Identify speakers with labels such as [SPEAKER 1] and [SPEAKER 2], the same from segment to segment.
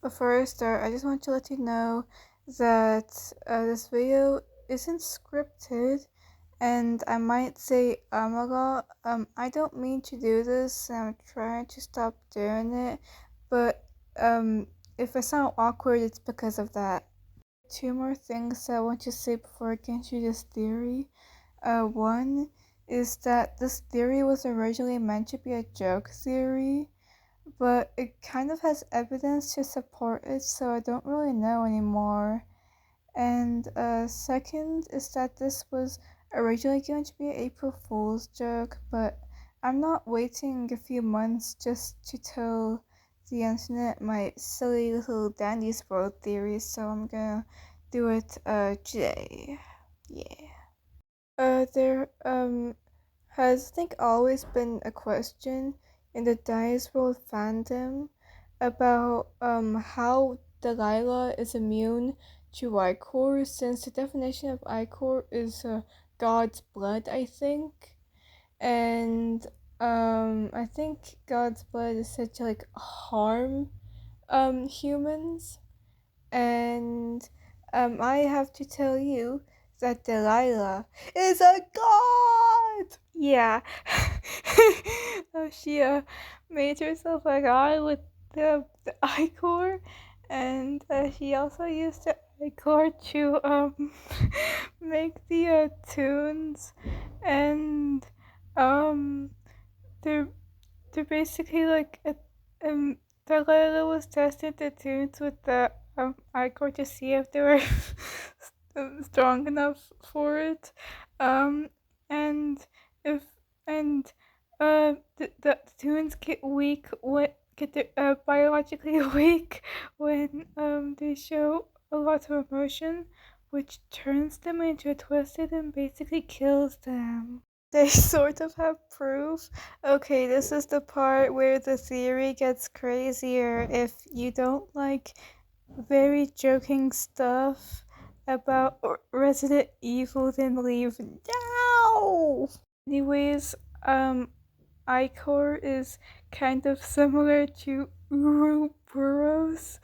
[SPEAKER 1] Before I start, I just want to let you know that this video isn't scripted and I might say a lot. I don't mean to do this and I'm trying to stop doing it, but if I sound awkward, it's because of that. Two more things I want to say before I get into this theory. One is that this theory was originally meant to be a joke theory, but it kind of has evidence to support it, so I don't really know anymore. And second is that this was originally going to be an April Fool's joke, but I'm not waiting a few months just to tell the internet my silly little Dandy's World theory, so I'm gonna do it today. Yeah. There has I think always been a question in the Dice World fandom about how Delilah is immune to Ichor, since the definition of Ichor is God's blood, I think. And I think God's blood is said to like harm humans. And I have to tell you that Delilah is a god! Yeah. She made herself a god with the ichor, and she also used the ichor to make the tunes, and um they're they're basically like Delilah was testing the tunes with the ichor to see if they were strong enough for it, um and if and the tunes get weak when biologically weak when they show a lot of emotion, which turns them into twisted and basically kills them. They sort of have proof. Okay, this is the part where the theory gets crazier. If you don't like very joking stuff about Resident Evil, then leave now. Anyways, Icor is kind of similar to Ouroboros.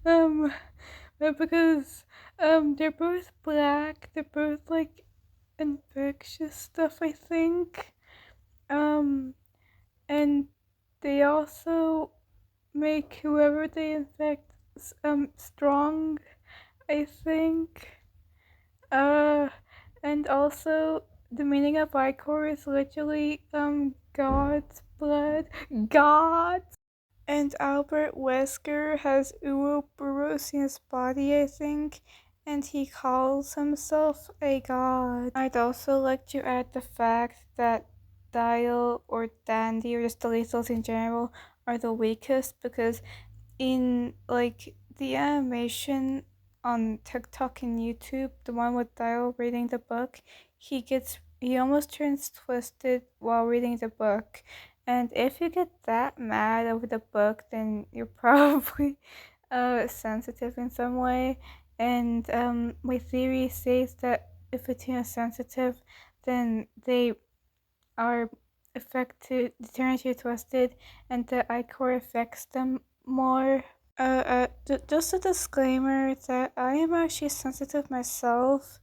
[SPEAKER 1] um, because they're both black. They're both like infectious stuff, I think. Um, and they also make whoever they infect strong, I think. Uh, and also the meaning of Icor is literally God's blood. God. And Albert Wesker has Ouroboros in his body, I think, and he calls himself a god. I'd also like to add the fact that Dial or Dandy or just the Lethals in general are the weakest, because in like the animation on TikTok and YouTube, the one with Dial reading the book, he almost turns twisted while reading the book. And if you get that mad over the book, then you're probably sensitive in some way. And my theory says that if a teen is sensitive, then they are affected, the turn into twisted, and the ichor affects them more. Just a disclaimer that I am actually sensitive myself,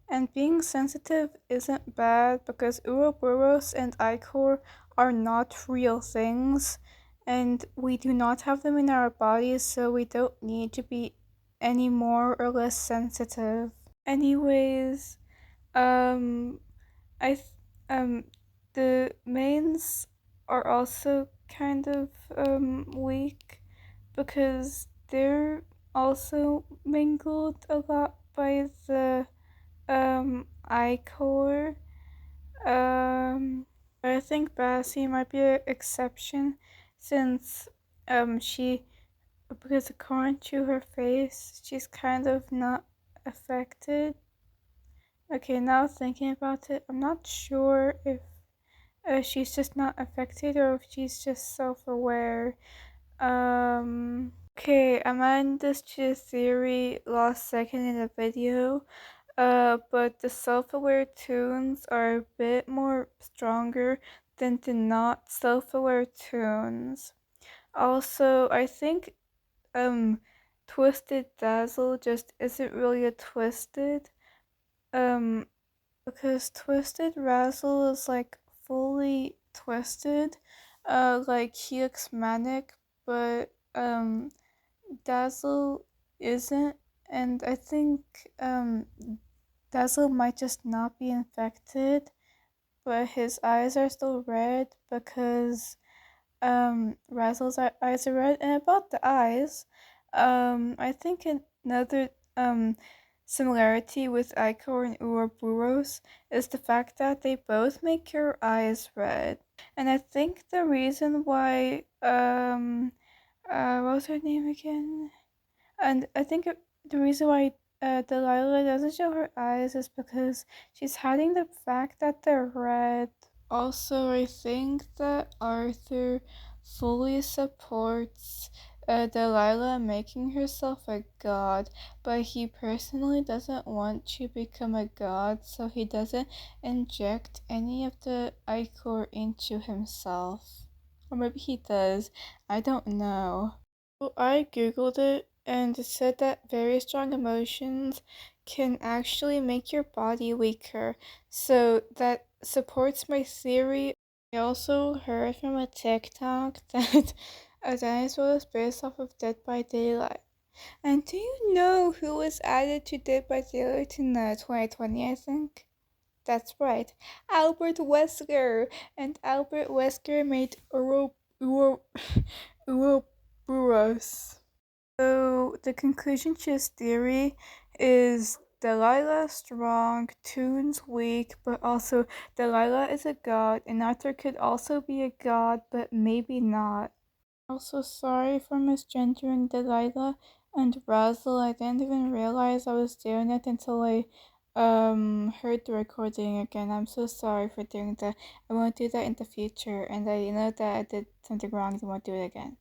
[SPEAKER 1] and being sensitive isn't bad because Ouroboros and Ichor are not real things, and we do not have them in our bodies, so we don't need to be any more or less sensitive. Anyways, um, I th- um the mains are also kind of weak because they're also mingled a lot by the ichor. I think Bassie might be an exception since she, because according to her face, she's kind of not affected. Okay, now thinking about it, I'm not sure if she's just not affected or if she's just self-aware. Okay, I'm adding this to the theory last second in the video. But the self-aware tunes are a bit more stronger than to not self-aware Toons. Also, I think Twisted Dazzle just isn't really a twisted. Um because Twisted Razzle is like fully twisted. Like he looks manic, but Dazzle isn't, and I think Dazzle might just not be infected, but his eyes are still red because Razzle's eyes are red. And about the eyes, I think another similarity with Ichor and Ouroboros is the fact that they both make your eyes red. And I think the reason why what was her name again? And I think the reason why Delilah doesn't show her eyes is because she's hiding the fact that they're red. Also, I think that Arthur fully supports Delilah making herself a god, but he personally doesn't want to become a god, so he doesn't inject any of the ichor into himself. Or maybe he does, I don't know. Well, I googled it and it said that very strong emotions can actually make your body weaker. So that supports my theory. I also heard from a TikTok that a dinosaur was based off of Dead by Daylight. And do you know who was added to Dead by Daylight in 2020, I think? That's right, Albert Wesker. And Albert Wesker made Ouroboros. So the conclusion to his theory is Delilah strong, Toons weak, but also Delilah is a god, and Arthur could also be a god, but maybe not. Also, sorry for misgendering Delilah and Razzle. I didn't even realize I was doing it until I heard the recording again. I'm so sorry for doing that. I won't do that in the future, and I know that I did something wrong and won't do it again.